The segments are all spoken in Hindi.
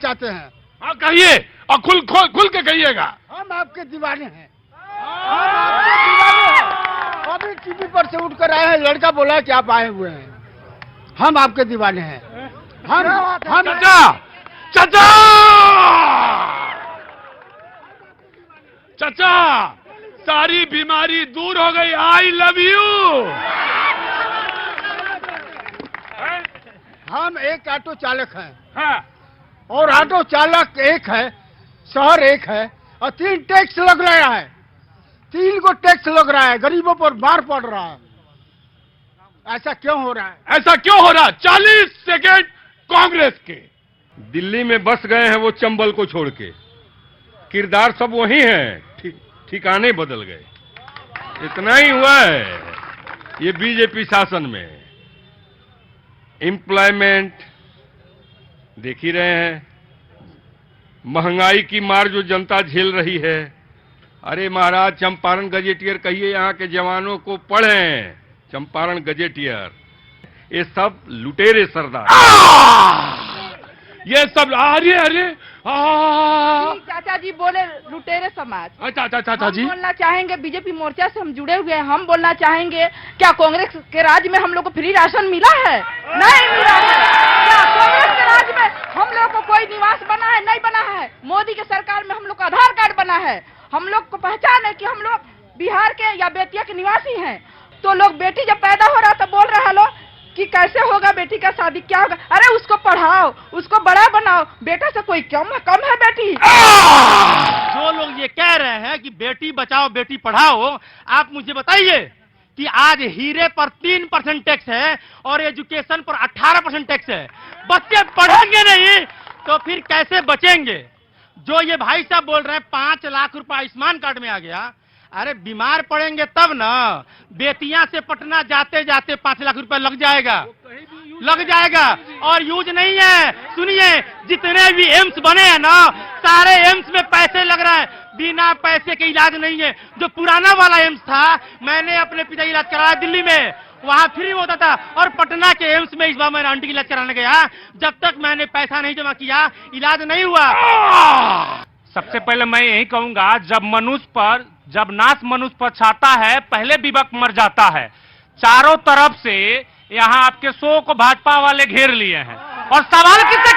चाहते हैं। हाँ कहिए, और खुल के कहिएगा। हम आपके दीवाने हैं, हम आपके दीवाने हैं। अभी टीवी पर से उठ कर आए हैं, लड़का बोला है कि आप आए हुए हैं। हम आपके दीवाने हैं। हम चाचा, चाचा, चाचा, सारी बीमारी दूर हो गई। I love you. हम एक ऑटो चालक हैं। हाँ। और ऑटो चालक एक है, शहर एक है, और 3 टैक्स लग रहा है। 3 को टैक्स लग रहा है, गरीबों पर मार पड़ रहा है। ऐसा क्यों हो रहा है? ऐसा क्यों हो रहा? 40 सेकेंड कांग्रेस के। दिल्ली में बस गए हैं वो चंबल को छोड़ के, किरदार सब वही हैं, ठिकाने बदल गए। इतना ही हुआ है ये बीजेपी शासन में। एम्प्लॉयमेंट देख ही रहे हैं, महंगाई की मार जो जनता झेल रही है। अरे महाराज, चंपारण गजेटियर कहिए यहाँ के जवानों को पढ़ें। चंपारण गजेटियर, ये सब लुटेरे सरदार, ये सब। अरे अरे चाचा जी बोले लुटेरे समाज। अच्छा चाचा जी, हम बोलना चाहेंगे, बीजेपी मोर्चा से हम जुड़े हुए हैं। हम बोलना चाहेंगे, क्या कांग्रेस के राज में हम लोग को फ्री राशन मिला है? नहीं मिला है। क्या कांग्रेस के राज में हम लोग को कोई निवास बना है? नहीं बना है। मोदी के सरकार में हम लोग को आधार कार्ड बना है। हम लोग को पहचान है कि हम लोग बिहार के या बेतिया के निवासी हैं। तो लोग बेटी जब पैदा हो रहा तो बोल रहे लोग कि कैसे होगा बेटी का शादी, क्या होगा? अरे उसको पढ़ाओ, उसको बड़ा बनाओ। बेटा से कोई कम है बेटी? जो लोग ये कह रहे हैं कि बेटी बचाओ बेटी पढ़ाओ, आप मुझे बताइए कि आज हीरे पर 3% टैक्स है और एजुकेशन पर 18% टैक्स है। बच्चे पढ़ेंगे नहीं तो फिर कैसे बचेंगे? जो ये भाई साहब बोल रहे हैं 5 लाख रुपए आयुष्मान कार्ड में आ गया, अरे बीमार पड़ेंगे तब ना। बेतिया से पटना जाते जाते 5 लाख रुपए लग जाएगा और यूज नहीं है। सुनिए, जितने भी एम्स बने हैं ना, सारे एम्स में पैसे लग रहा है। बिना पैसे के इलाज नहीं है। जो पुराना वाला एम्स था, मैंने अपने पिता इलाज कराया दिल्ली में, वहां फ्री होता था। और पटना के एम्स में इस बार मैंने आंटी इलाज कराने गया, जब तक मैंने पैसा नहीं जमा किया इलाज नहीं हुआ। सबसे पहले मैं यही कहूंगा, जब नाश मनुष्य पर छाता है, पहले विपक्ष मर जाता है। चारों तरफ से यहाँ आपके शो को भाजपा वाले घेर लिए हैं। और सवाल किससे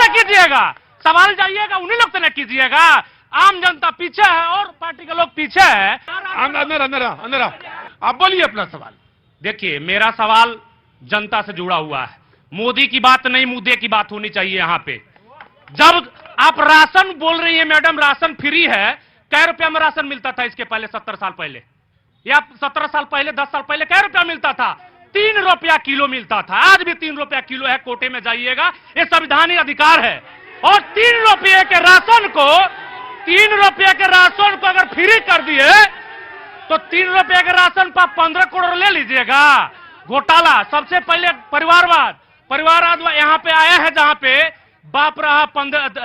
कीजिएगा? सवाल जाइएगा उन्हीं लोग से न कीजिएगा। आम जनता पीछे है और पार्टी के लोग पीछे है। अंदर आप बोलिए अपना सवाल। देखिए, मेरा सवाल जनता से जुड़ा हुआ है। मोदी की बात नहीं, मुद्दे की बात होनी चाहिए यहाँ पे। जब आप राशन बोल रही है मैडम, राशन फ्री है, कै रुपया में राशन मिलता था इसके पहले? 70 साल पहले या 17 साल पहले, 10 साल पहले कै रुपया मिलता था? 3 रुपया किलो मिलता था। आज भी 3 रुपया किलो है। कोटे में जाइएगा, ये संवैधानिक अधिकार है। और 3 रुपये के राशन को अगर फ्री कर दिए तो 3 रुपये के राशन पर 15 करोड़ ले लीजिएगा। घोटाला। सबसे पहले परिवारवाद यहाँ पे आया है, जहां पे बाप रहा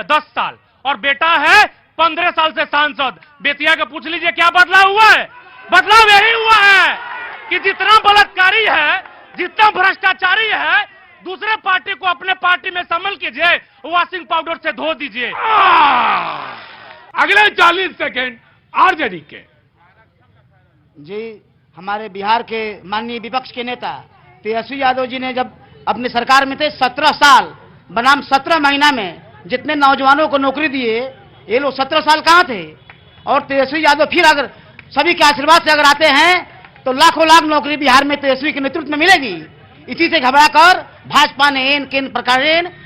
10 साल और बेटा है 15 साल से सांसद। बेतिया का पूछ लीजिए क्या बदलाव हुआ है? बदलाव यही हुआ है कि जितना बलात्कारी है, जितना भ्रष्टाचारी है, दूसरे पार्टी को अपने पार्टी में शामिल कीजिए, वॉशिंग पाउडर से धो दीजिए। अगले 40 सेकेंड आरजेडी के। जी, हमारे बिहार के माननीय विपक्ष के नेता तेजस्वी यादव जी ने जब अपनी सरकार में थे, 17 साल बनाम 17 महीना में जितने नौजवानों को नौकरी दिए, ये लोग 17 साल कहाँ थे? और तेजस्वी यादव फिर अगर सभी के आशीर्वाद से अगर आते हैं तो लाखों लाख नौकरी बिहार में तेजस्वी के नेतृत्व में मिलेगी। इसी से घबराकर भाजपा ने एन केन प्रकार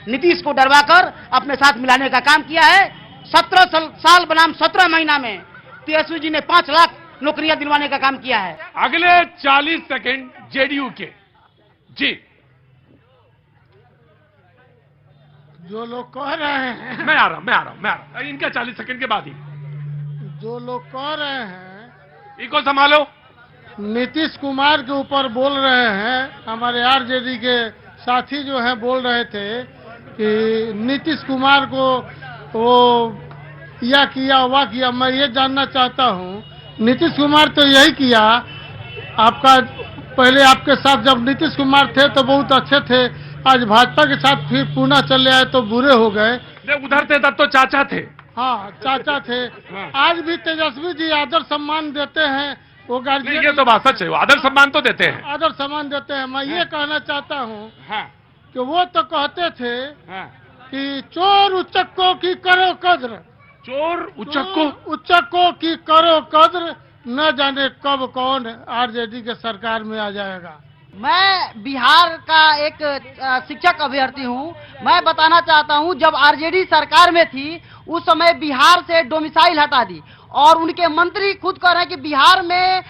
नीतीश को डरवाकर अपने साथ मिलाने का काम किया है। 17 साल बनाम 17 महीना में तेजस्वी जी ने 5 लाख नौकरियां दिलवाने का काम किया है। अगले 40 सेकेंड जेडीयू के। जी, जो लोग कह रहे हैं, मैं आ रहा हूं। इनका 40 सेकंड के बाद ही जो लोग कह रहे हैं, इनको संभालो। नीतीश कुमार के ऊपर बोल रहे हैं। हमारे आरजेडी के साथी जो हैं बोल रहे थे कि नीतीश कुमार को वो किया वह किया। मैं ये जानना चाहता हूँ, नीतीश कुमार तो यही किया। आपका पहले आपके साथ जब नीतीश कुमार थे तो बहुत अच्छे थे, आज भाजपा के साथ फिर पुनः चले आए तो बुरे हो गए। उधर थे तब तो चाचा थे। हाँ, चाचा थे। आज भी तेजस्वी जी आदर सम्मान देते हैं, वो गार्जियन, ये तो बात सच है, आदर सम्मान तो देते हैं, आदर सम्मान देते हैं। मैं ये कहना चाहता हूँ हाँ, कि वो तो कहते थे हाँ। कि चोर उच्चकों की करो कद्र, चोर उच्चकों की करो कद्र, न जाने कब कौन आरजेडी के सरकार में आ जाएगा। मैं बिहार का एक शिक्षक अभ्यर्थी हूं। मैं बताना चाहता हूं, जब आरजेडी सरकार में थी उस समय बिहार से डोमिसाइल हटा दी और उनके मंत्री खुद कह रहे हैं कि बिहार में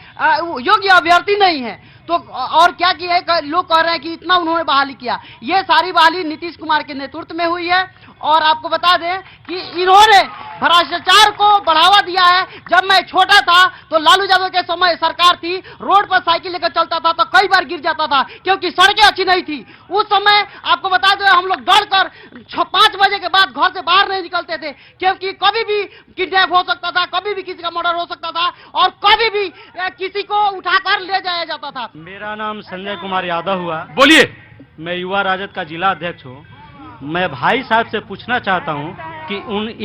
योग्य अभ्यर्थी नहीं है। तो और क्या किया, लोग कह रहे हैं कि इतना उन्होंने बहाली किया। ये सारी बहाली नीतीश कुमार के नेतृत्व में हुई है। और आपको बता दें कि इन्होंने भ्रष्टाचार को बढ़ावा दिया है। जब मैं छोटा था तो लालू यादव के समय सरकार थी, रोड पर साइकिल लेकर चलता था तो कई बार गिर जाता था क्योंकि सड़कें अच्छी नहीं थी। उस समय आपको बता दें हम लोग डरकर 5 बजे के बाद घर से बाहर नहीं निकलते थे क्योंकि कभी भी किडनैप हो सकता था, कभी भी किसी का मर्डर हो सकता था और कभी भी किसी को उठाकर ले जाया जाता था। मेरा नाम संजय कुमार यादव हुआ। बोलिए। मैं युवा राजद का जिला अध्यक्ष हूँ। मैं भाई साहब से पूछना चाहता हूँ कि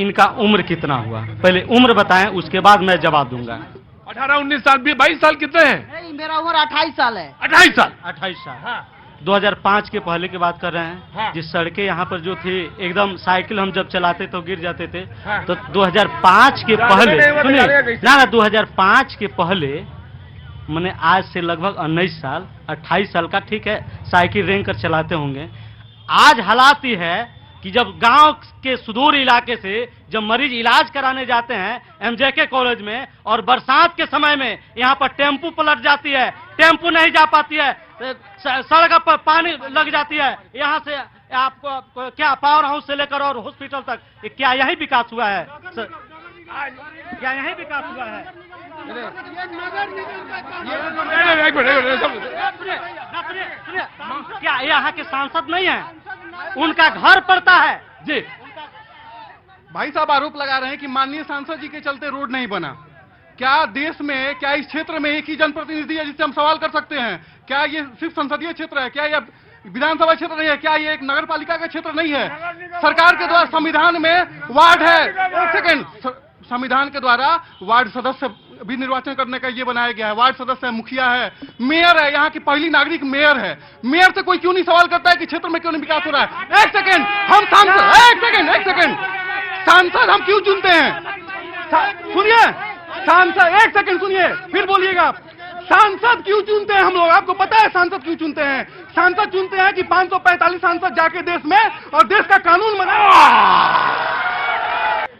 इनका उम्र कितना हुआ, पहले उम्र बताएं, उसके बाद मैं जवाब दूंगा। 18, 19 साल, 22 साल कितने हैं? नहीं, मेरा उम्र 28 साल है। 28 साल। 28 साल। 2005 के पहले की बात कर रहे हैं। जिस सड़कें यहाँ पर जो थी एकदम साइकिल हम जब चलाते तो गिर जाते थे। तो 2005 के पहले सुनिए ना 2005 के पहले मैंने आज से लगभग 19 साल 28 साल का, ठीक है, साइकिल रेंग कर चलाते होंगे। आज हालात ये है कि जब गांव के सुदूर इलाके से जब मरीज इलाज कराने जाते हैं एमजेके कॉलेज में और बरसात के समय में यहाँ पर टेम्पू पलट जाती है, टेम्पू नहीं जा पाती है, सड़क पर पानी लग जाती है। यहाँ से आपको क्या पावर हाउस से लेकर और हॉस्पिटल तक क्या यही विकास हुआ है? क्या यही विकास हुआ है? क्या यहाँ के सांसद नहीं है? उनका घर पड़ता है जी। भाई साहब आरोप लगा रहे हैं कि माननीय सांसद जी के चलते रोड नहीं बना। क्या देश में, क्या इस क्षेत्र में एक ही जनप्रतिनिधि है जिससे हम सवाल कर सकते हैं? क्या ये सिर्फ संसदीय क्षेत्र है? क्या ये विधानसभा क्षेत्र नहीं है? क्या ये एक नगर पालिका का क्षेत्र नहीं है? सरकार के द्वारा संविधान में वार्ड है, एक सेकेंड, संविधान के द्वारा वार्ड सदस्य भी निर्वाचन करने का ये बनाया गया है। वार्ड सदस्य है, मुखिया है, मेयर है, यहाँ की पहली नागरिक मेयर है। मेयर से कोई क्यों नहीं सवाल करता है कि क्षेत्र में क्यों नहीं विकास हो रहा है? एक सेकेंड, हम सांसद, एक सेकेंड, सांसद हम क्यों चुनते हैं? सुनिए, सांसद, एक सेकेंड सुनिए, फिर बोलिएगा आप। सांसद क्यों चुनते हैं हम लोग? आपको पता है सांसद क्यों चुनते हैं? सांसद चुनते हैं कि 545 सांसद जाके देश में और देश का कानून बनाए।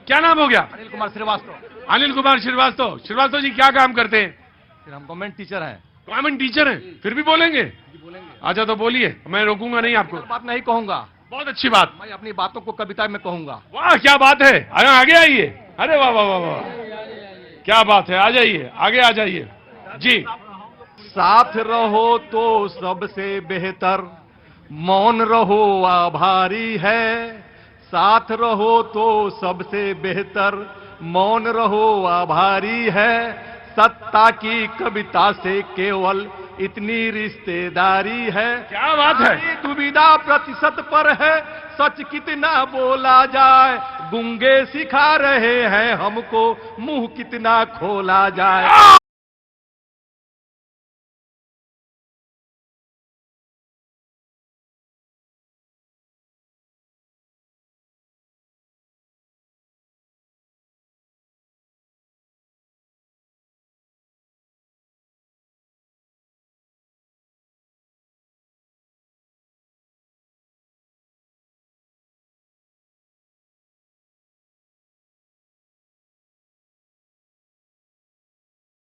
क्या नाम हो गया? अनिल कुमार श्रीवास्तव। अनिल कुमार श्रीवास्तव। श्रीवास्तव जी क्या काम करते हैं? फिर हम गवर्नमेंट टीचर हैं। गवर्नमेंट टीचर हैं, फिर भी बोलेंगे? अच्छा तो बोलिए, मैं रोकूंगा नहीं आपको। बात नहीं कहूंगा। बहुत अच्छी बात। मैं अपनी बातों को कविता में कहूंगा। वाह क्या बात है, अरे आगे आइए। अरे वाह वाह वाह वाह, क्या बात है, आ जाइए, आगे आ जाइए जी। साथ रहो तो सबसे बेहतर, मौन रहो आभारी है। साथ रहो तो सबसे बेहतर, मौन रहो आभारी है। सत्ता की कविता से केवल इतनी रिश्तेदारी है। क्या बात है। दुविधा प्रतिशत पर है, सच कितना बोला जाए। गूंगे सिखा रहे हैं हमको, मुंह कितना खोला जाए।